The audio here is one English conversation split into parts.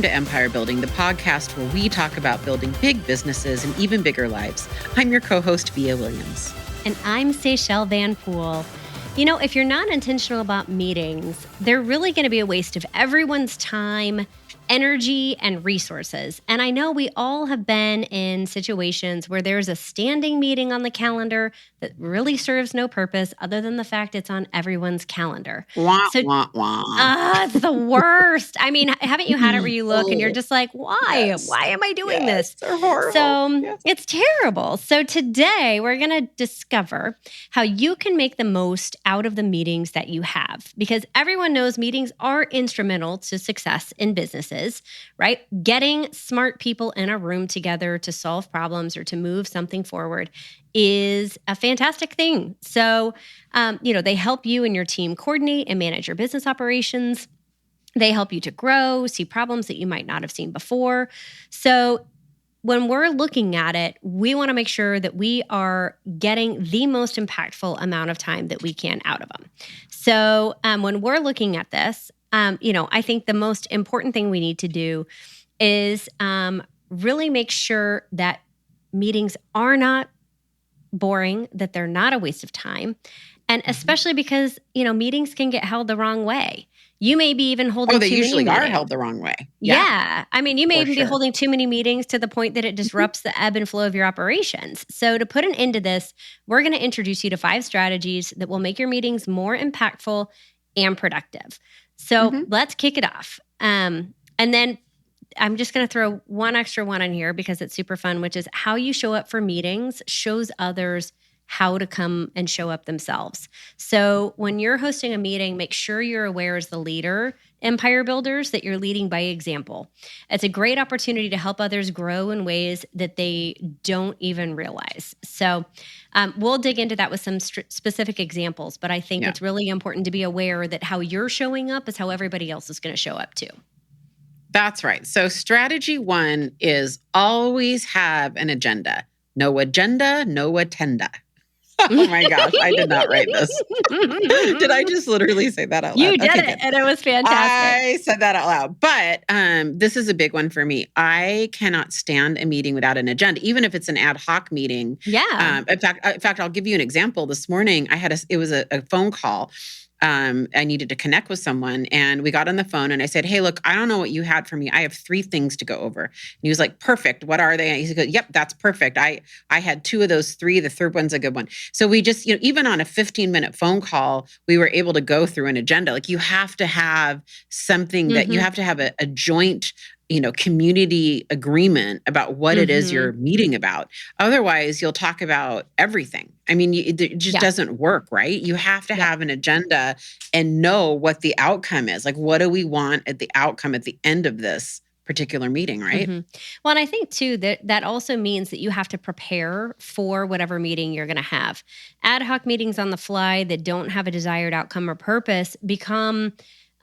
Welcome to Empire Building, the podcast where we talk about building big businesses and even bigger lives. I'm your co-host, Via Williams. And I'm Seychelle Van Poole. You know, if you're not intentional about meetings, they're really going to be a waste of everyone's time, energy, and resources. And I know we all have been in situations where there's a standing meeting on the calendar that really serves no purpose other than the fact it's on everyone's calendar. Wah, wah, wah. It's the worst. I mean, haven't you had it where you look and you're just like, why? Yes. Why am I doing this? They're horrible. So It's terrible. So today we're going to discover how you can make the most out of the meetings that you have, because everyone knows meetings are instrumental to success in businesses, right? Getting smart people in a room together to solve problems or to move something forward is a fantastic thing. So, they help you and your team coordinate and manage your business operations. They help you to grow, see problems that you might not have seen before. So when we're looking at it, we want to make sure that we are getting the most impactful amount of time that we can out of them. So when we're looking at this, I think the most important thing we need to do is really make sure that meetings are not boring, that they're not a waste of time. And especially because, meetings can get held the wrong way. You may be even holding they too many usually are meetings. held the wrong way. Yeah. I mean, you may even be sure. holding too many meetings to the point that it disrupts the ebb and flow of your operations. So to put an end to this, we're going to introduce you to 5 strategies that will make your meetings more impactful and productive. So let's kick it off. And then I'm just going to throw one extra one in here because it's super fun, which is how you show up for meetings shows others how to come and show up themselves. So when you're hosting a meeting, make sure you're aware as the leader, empire builders, that you're leading by example. It's a great opportunity to help others grow in ways that they don't even realize. So we'll dig into that with some specific examples, but I think it's really important to be aware that how you're showing up is how everybody else is going to show up too. That's right. So strategy 1 is always have an agenda. No agenda, no attenda. Oh my gosh, I did not write this. Did I just literally say that out loud? You did it, and it was fantastic. I said that out loud. But this is a big one for me. I cannot stand a meeting without an agenda, even if it's an ad hoc meeting. Yeah. In fact, I'll give you an example. This morning, it was a phone call. I needed to connect with someone, and we got on the phone and I said, hey, look, I don't know what you had for me. I have 3 things to go over. And he was like, perfect. What are they? And he said, yep, that's perfect. I had 2 of those 3. The third one's a good one. So we just, even on a 15-minute phone call, we were able to go through an agenda. Like you have to have something that you have to have a joint community agreement about what it is you're meeting about. Otherwise, you'll talk about everything. I mean, it just doesn't work, right? You have to have an agenda and know what the outcome is. Like, what do we want at the outcome at the end of this particular meeting, right? Well, and I think too that also means that you have to prepare for whatever meeting you're going to have. Ad hoc meetings on the fly that don't have a desired outcome or purpose become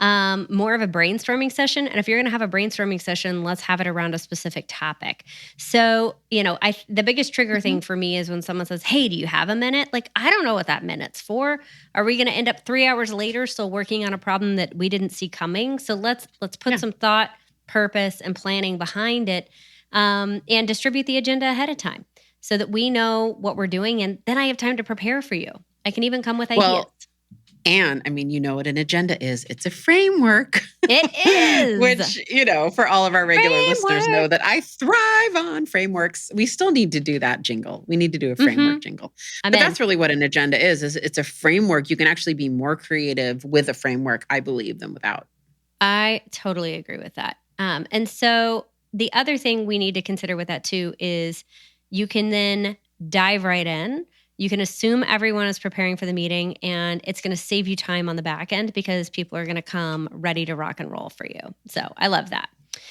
more of a brainstorming session. And if you're going to have a brainstorming session, let's have it around a specific topic. So, the biggest trigger thing for me is when someone says, hey, do you have a minute? Like, I don't know what that minute's for. Are we going to end up 3 hours later still working on a problem that we didn't see coming? So let's put some thought, purpose, and planning behind it, and distribute the agenda ahead of time so that we know what we're doing. And then I have time to prepare for you. I can even come with ideas. And I mean, you know what an agenda is. It's a framework. It is. Which, for all of our regular listeners know that I thrive on frameworks. We still need to do that jingle. We need to do a framework jingle. But that's really what an agenda is it's a framework. You can actually be more creative with a framework, I believe, than without. I totally agree with that. And so the other thing we need to consider with that too is you can then dive right in. You can assume everyone is preparing for the meeting, and it's going to save you time on the back end because people are going to come ready to rock and roll for you. So I love that.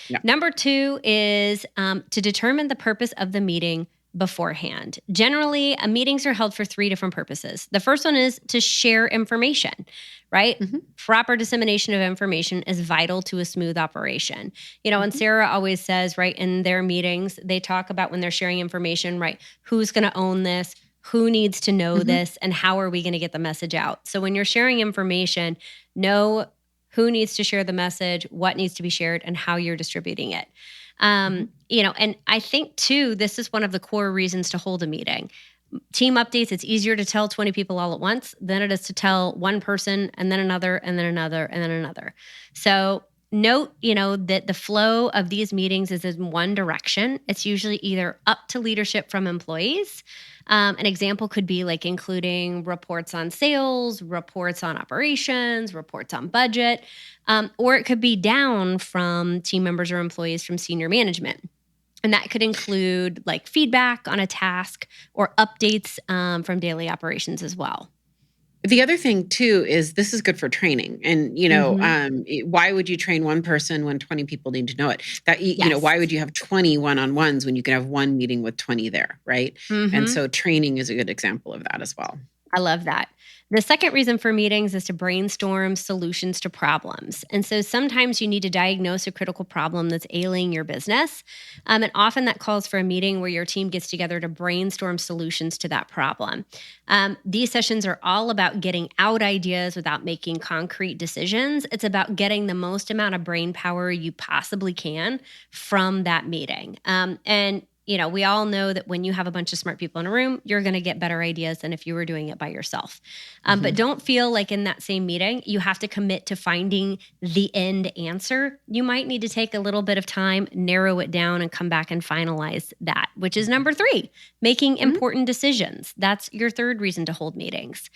Yeah. Number 2 is to determine the purpose of the meeting beforehand. Generally, meetings are held for 3 different purposes. The first one is to share information, right? Proper dissemination of information is vital to a smooth operation. And Sarah always says, right, in their meetings, they talk about when they're sharing information, right, who's going to own this, who needs to know this, and how are we going to get the message out? So when you're sharing information, know who needs to share the message, what needs to be shared, and how you're distributing it. Mhm. And I think too, this is one of the core reasons to hold a meeting. Team updates, it's easier to tell 20 people all at once than it is to tell one person and then another and then another and then another. So note, that the flow of these meetings is in one direction. It's usually either up to leadership from employees. An example could be like including reports on sales, reports on operations, reports on budget, or it could be down from team members or employees from senior management. And that could include like feedback on a task or updates from daily operations as well. The other thing too is this is good for training. And, why would you train one person when 20 people need to know it? Yes. Why would you have 20 one-on-ones when you can have one meeting with 20 there, right? And Hmm. so training is a good example of that as well. I love that. The second reason for meetings is to brainstorm solutions to problems. And so sometimes you need to diagnose a critical problem that's ailing your business. And often that calls for a meeting where your team gets together to brainstorm solutions to that problem. These sessions are all about getting out ideas without making concrete decisions. It's about getting the most amount of brain power you possibly can from that meeting. We all know that when you have a bunch of smart people in a room, you're going to get better ideas than if you were doing it by yourself. But Mhm. don't feel like in that same meeting, you have to commit to finding the end answer. You might need to take a little bit of time, narrow it down, and come back and finalize that, which is number three, making Mhm. important decisions. That's your third reason to hold meetings.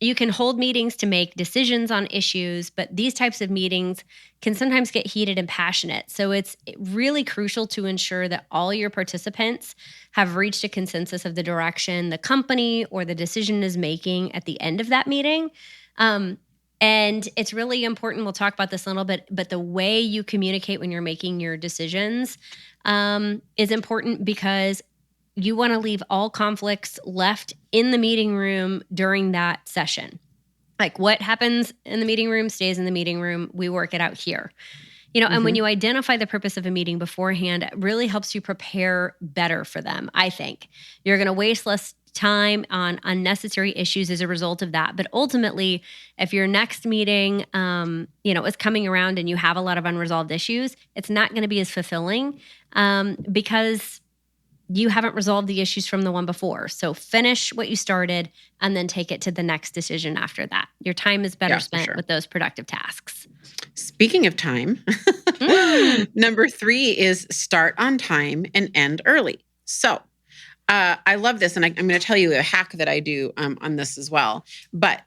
You can hold meetings to make decisions on issues, but these types of meetings can sometimes get heated and passionate. So it's really crucial to ensure that all your participants have reached a consensus of the direction the company or the decision is making at the end of that meeting. Um, and it's really important. We'll talk about this a little bit, but the way you communicate when you're making your decisions is important because you want to leave all conflicts left in the meeting room during that session. Like what happens in the meeting room stays in the meeting room. We work it out here. And when Mhm. you identify the purpose of a meeting beforehand, it really helps you prepare better for them, I think. You're going to waste less time on unnecessary issues as a result of that. But ultimately, if your next meeting, is coming around and you have a lot of unresolved issues, it's not going to be as fulfilling because you haven't resolved the issues from the one before. So finish what you started and then take it to the next decision after that. Your time is better Yeah, for spent sure. with those productive tasks. Speaking of time, Mm. number 3 is start on time and end early. So, I love this, and I'm going to tell you a hack that I do on this as well. But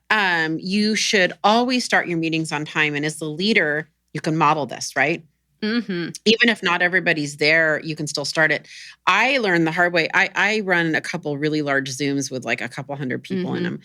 you should always start your meetings on time, and as the leader, you can model this, right? Hmm. Even if not everybody's there, you can still start it. I learned the hard way. I run a couple really large Zooms with like a couple hundred people in Hmm. them.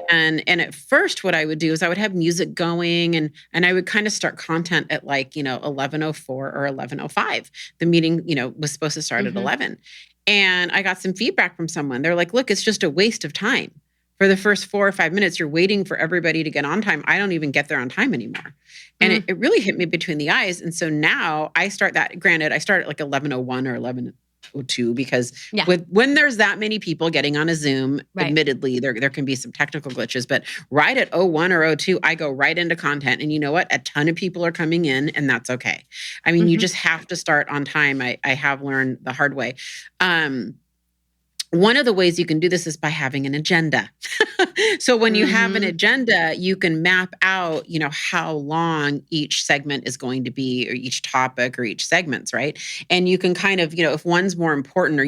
And at first what I would do is I would have music going and I would kind of start content at like, 11:04 or 11:05. The meeting, was supposed to start at Hmm. 11. And I got some feedback from someone. They're like, "Look, it's just a waste of time. For the first 4 or 5 minutes, you're waiting for everybody to get on time. I don't even get there on time anymore." And it really hit me between the eyes. And so now I start that. Granted, I start at like 11:01 or 11:02 because Yeah. when there's that many people getting on a Zoom, Right. admittedly, there can be some technical glitches. But right at 01 or 02, I go right into content. And you know what? A ton of people are coming in, and that's okay. I mean, you Hmm. just have to start on time. I have learned the hard way. One of the ways you can do this is by having an agenda. So when you have an Hmm. agenda, you can map out, how long each segment is going to be or each topic or each segments, right? And you can kind of, if one's more important or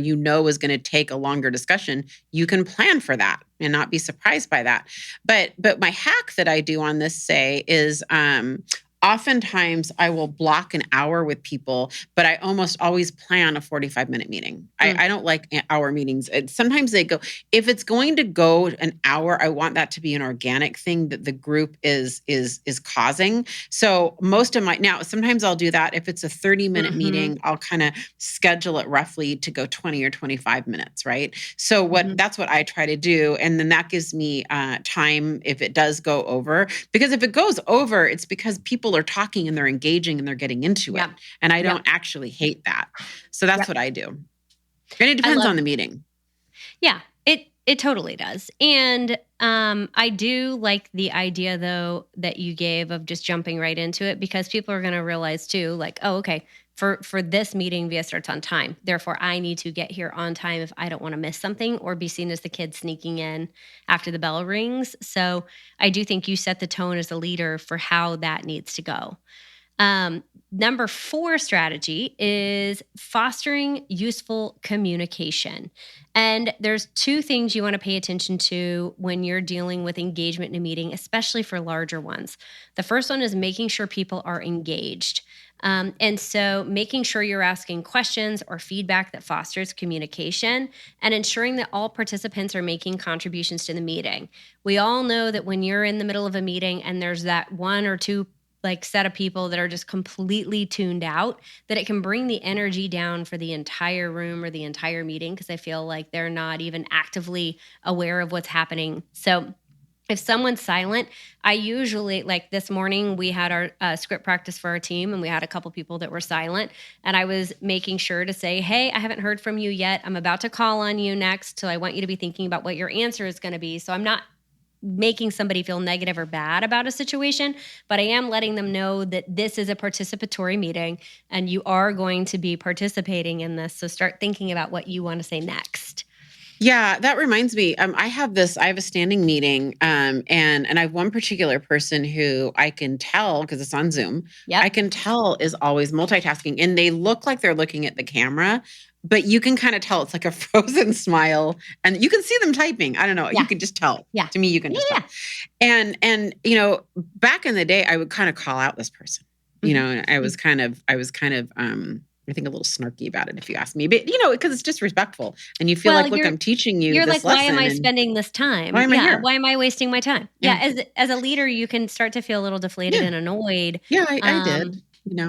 is going to take a longer discussion, you can plan for that and not be surprised by that. But my hack that I do on this say is oftentimes I will block an hour with people, but I almost always plan a 45-minute meeting. I don't like hour meetings. Sometimes they go, if it's going to go an hour, I want that to be an organic thing that the group is causing. So most of now, sometimes I'll do that. If it's a 30-minute Hmm. meeting, I'll kind of schedule it roughly to go 20 or 25 minutes, right? So Hmm. that's what I try to do. And then that gives me time if it does go over. Because if it goes over, it's because people are talking and they're engaging and they're getting into it. Yep. And I Yep. don't actually hate that. So that's Yep. what I do. And it I depends love on the meeting. Yeah. It totally does. And I do like the idea, though, that you gave of just jumping right into it, because people are going to realize too, like, oh, okay, for this meeting, Via starts on time. Therefore, I need to get here on time if I don't want to miss something or be seen as the kid sneaking in after the bell rings. So I do think you set the tone as a leader for how that needs to go. Number 4 strategy is fostering useful communication. And there's 2 things you want to pay attention to when you're dealing with engagement in a meeting, especially for larger ones. The first one is making sure people are engaged. And so making sure you're asking questions or feedback that fosters communication and ensuring that all participants are making contributions to the meeting. We all know that when you're in the middle of a meeting and there's that one or two like set of people that are just completely tuned out, that it can bring the energy down for the entire room or the entire meeting, because I feel like they're not even actively aware of what's happening. So if someone's silent, I usually, like this morning, we had our script practice for our team and we had a couple people that were silent. And I was making sure to say, hey, I haven't heard from you yet. I'm about to call on you next. So I want you to be thinking about what your answer is going to be. So I'm not making somebody feel negative or bad about a situation, but I am letting them know that this is a participatory meeting and you are going to be participating in this. So start thinking about what you want to say next. Yeah, that reminds me. I have a standing meeting, and I have one particular person who I can tell, because it's on Zoom, I Yep. can tell is always multitasking, and they look like they're looking at the camera, but you can kind of tell it's like a frozen smile, and you can see them typing. I don't know, you Yeah. can just tell. Yeah. To me, you can just Yeah. tell. And back in the day, I would kind of call out this person, and I was kind of I think a little snarky about it, if you ask me, but because it's disrespectful, and you feel Well, like, look, I'm teaching you you're this like, why am lesson, I and spending this time? why am I Yeah. here? Why am I wasting my time? Yeah, Yeah. As a leader, you can start to feel a little deflated yeah, and annoyed. yeah. I did.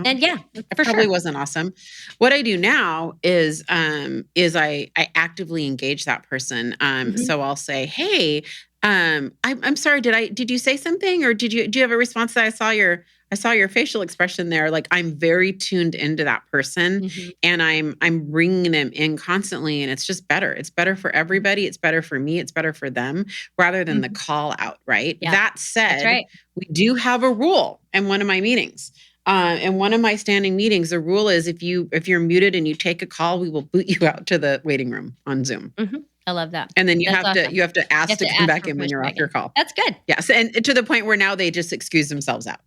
And yeah, It for probably sure. wasn't awesome. What I do now is I actively engage that person. Mhm. So I'll say, hey, I'm sorry. Did you say something, or do you have a response that I saw your facial expression there? Like, I'm very tuned into that person, Mhm. and I'm bringing them in constantly, and it's just better. It's better for everybody. It's better for me. It's better for them, rather than the Mhm. call out. Right. Yep. That That's said, right. we do have a rule in one of my meetings. In one of my standing meetings, the rule is if you're muted and you take a call, we will boot you out to the waiting room on Zoom. Mhm. I love that. And then That's awesome. you have to You ask have to to come ask back for in when you're permission off your again. call. That's good. Yes, and to the point where now they just excuse themselves out.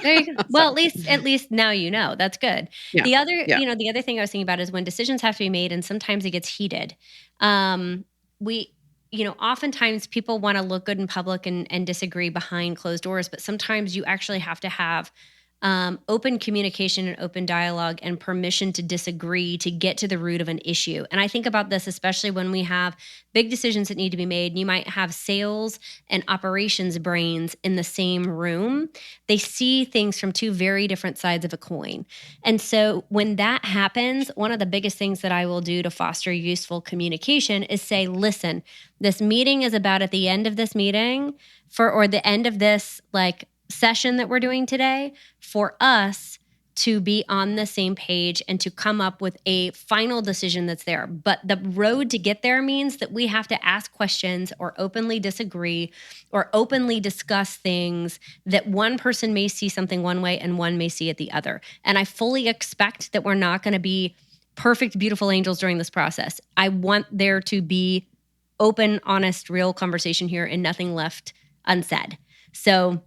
There you go. So, Well, at least now you know. That's good. yeah, yeah, The other thing I was thinking about is when decisions have to be made and sometimes it gets heated. Um, we oftentimes people want to look good in public and disagree behind closed doors, but sometimes you actually have to have open communication and open dialogue and permission to disagree to get to the root of an issue. And I think about this especially when we have big decisions that need to be made. You might have sales and operations brains in the same room. They see things from two very different sides of a coin. And so when that happens, one of the biggest things that I will do to foster useful communication is say, listen, this meeting is about at the end of this meeting or the end of this session that we're doing today, for us to be on the same page and to come up with a final decision that's there. But the road to get there means that we have to ask questions or openly disagree or openly discuss things that one person may see something one way and one may see it the other. And I fully expect that we're not going to be perfect, beautiful angels during this process. I want there to be open, honest, real conversation here and nothing left unsaid. So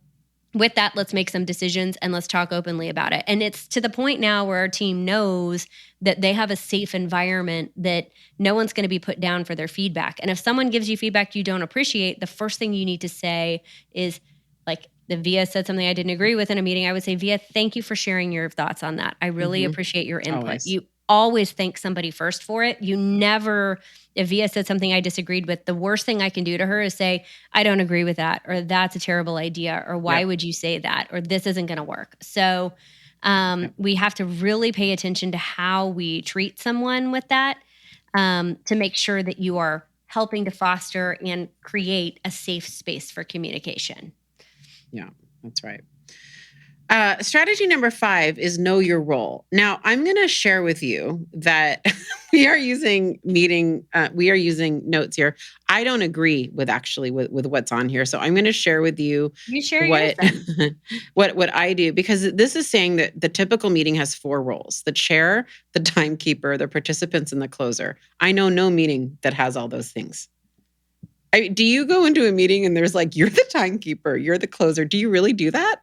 with that, let's make some decisions and let's talk openly about it. And it's to the point now where our team knows that they have a safe environment, that no one's going to be put down for their feedback. And if someone gives you feedback you don't appreciate, the first thing you need to say is, like, the Via said something I didn't agree with in a meeting, I would say, Via, thank you for sharing your thoughts on that. I really hmm appreciate your input. always. You always thank somebody first for it. You never, if Via said something I disagreed with, the worst thing I can do to her is say, I don't agree with that, or that's a terrible idea, or why Yep. would you say that, or this isn't going to work. So Yep. we have to really pay attention to how we treat someone with that, to make sure that you are helping to foster and create a safe space for communication. Yeah, that's right. Strategy number 5 is know your role. Now, I'm going to share with you that we are using notes here. I don't agree with what's on here. So I'm going to share with you You share yours what then. what I do, because this is saying that the typical meeting has 4 roles: the chair, the timekeeper, the participants, and the closer. I know no meeting that has all those things. Do you go into a meeting and there's like, you're the timekeeper, you're the closer? Do you really do that?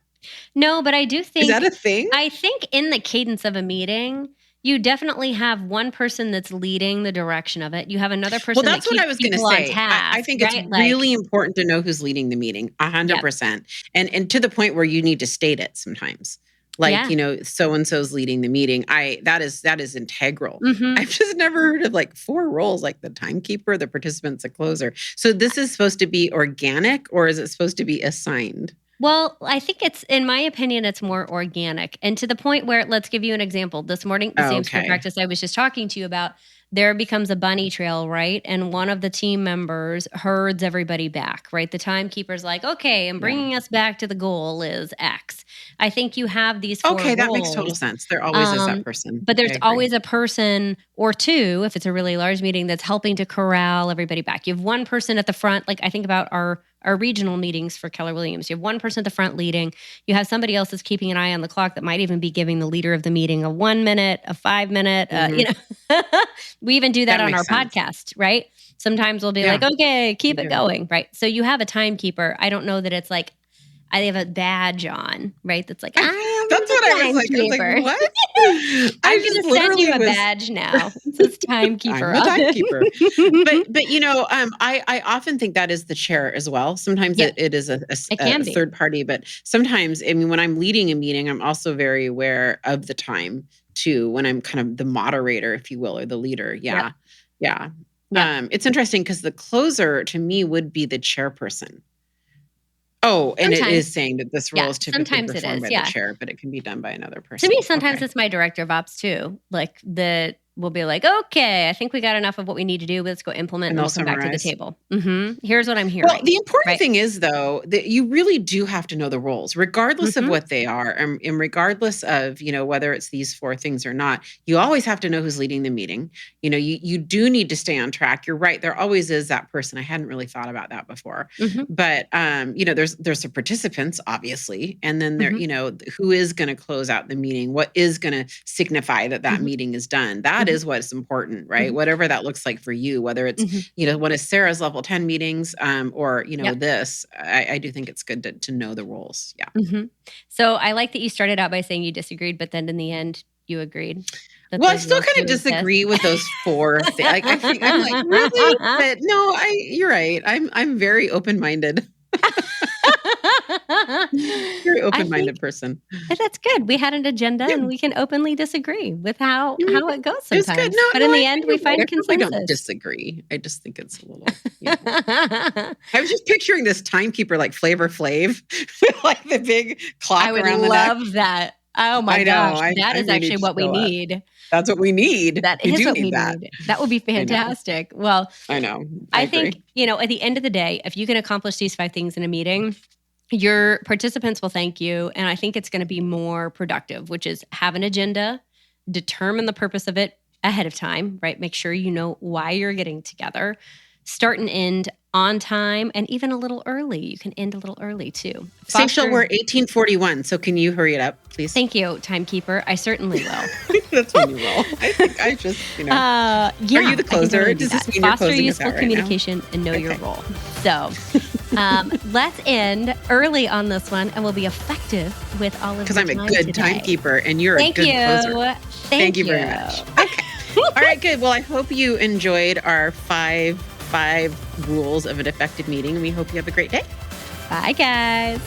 No, but I do Is that think a thing? I think in the cadence of a meeting, you definitely have one person that's leading the direction of it. You have another Well, person that that's what keeps I was going to people on say. I task, think it's right? Like, really important to know who's leading the meeting, yep, 100%. And to the point where you need to state it sometimes. Like, yeah. so and so's leading the meeting. That is integral. Hmm. I've just never heard of like 4 roles, like the timekeeper, the participants, the closer. So this is supposed to be organic, or is it supposed to be assigned? Well, I think in my opinion, it's more organic. And to the point where, let's give you an example. This morning, the same school Okay. practice I was just talking to you about, there becomes a bunny trail, right? And one of the team members herds everybody back, right? The timekeeper's like, okay, and Yeah. bringing us back to the goal is X. I think you have these 4 Okay, that makes total roles. sense. There always is that person. But I there's agree. always a person or 2, if it's a really large meeting, that's helping to corral everybody back. You have one person at the front, like I think about our regional meetings for Keller Williams. You have one person at the front leading. You have somebody else that's keeping an eye on the clock that might even be giving the leader of the meeting a 1 minute, a 5 minute. Mhm. We even do that That on our makes sense. podcast, right? Sometimes we'll be Yeah, like, okay, we keep it do. going, right? So you have a timekeeper. I don't know that it's like I have a badge on, right? That's like, I am That's what the I was like. I was like, timekeeper. what? I'm I going just to send you literally a was. badge now. It says I'm timekeeper the on timekeeper. it. But I often think that is the chair as well. Sometimes Yep, it is it a can be. third party, but sometimes, I mean, when I'm leading a meeting, I'm also very aware of the time too, when I'm kind of the moderator, if you will, or the leader. Yep, Yeah. Yeah. yep. It's interesting because the closer to me would be the chairperson. Oh, and it Sometimes, is saying that this role yeah, is typically sometimes it performed is. by the Yeah. chair, but it can be done by another To me, person. sometimes Okay. it's my director of ops too. Like that will be like, okay, I think we got enough of what we need to do. Let's go implement And and they'll we'll come back to the summarize. table. Here's what I'm Well, hearing. the important Right. thing is, though, that you really do have to know the roles, regardless of Hmm. what they are, and regardless of whether it's these 4 things or not. You always have to know who's leading the meeting. You do need to stay on track. You're right. There always is that person. I hadn't really thought about that before, Hmm. but there's the participants, obviously, and then there, Hmm. who is going to close out the meeting, what is going to signify that Hmm. meeting is done. That Hmm. is what's important, right? Hmm. Whatever that looks like for you, whether it's Hmm. one of Sarah's level 10 meetings, or Yep. this. I do think it's good to know the roles. Yeah. Hmm. So I like that you started out by saying you disagreed, but then in the end you agreed that Well, I those still roles kind do of exist. disagree with those 4 things. Like, I think I'm like, really? But no, you're right. I'm very open-minded. Very I think open-minded person. that's good. We had an agenda Yeah. and we can openly disagree with how Mhm. it goes It was good. sometimes. No, But no, in I the think end, we you're right. I find probably don't consensus. disagree. I just think it's a little, I was just picturing this timekeeper like Flavor Flav with like the big I clock would around the neck. love that. Oh my I know. gosh, that I is may need actually to what we show up. need. That's what we need. That We is do what we need that. need. That would be I know. fantastic. Well, I know. I I agree. think, at the end of the day, if you can accomplish these 5 things in a meeting, your participants will thank you. And I think it's going to be more productive, which is have an agenda, determine the purpose of it ahead of time, right? Make sure you know why you're getting together, start and end on time, and even a little early. You can end a little early too. Seychelles, we're 1841. So can you hurry it up, please? Thank you, timekeeper. I certainly will. That's when you roll. I think I just, Yeah, Are you the closer? totally Does do this that. mean you're Foster closing us useful out right now? communication and know your Okay. role. So let's end early on this one, and we'll be effective with all of Because your I'm a time good today. timekeeper and you're Thank a good you. closer. Thank you very much. Okay. All right, good. Well, I hope you enjoyed our five rules of an effective meeting, and we hope you have a great day. Bye, guys.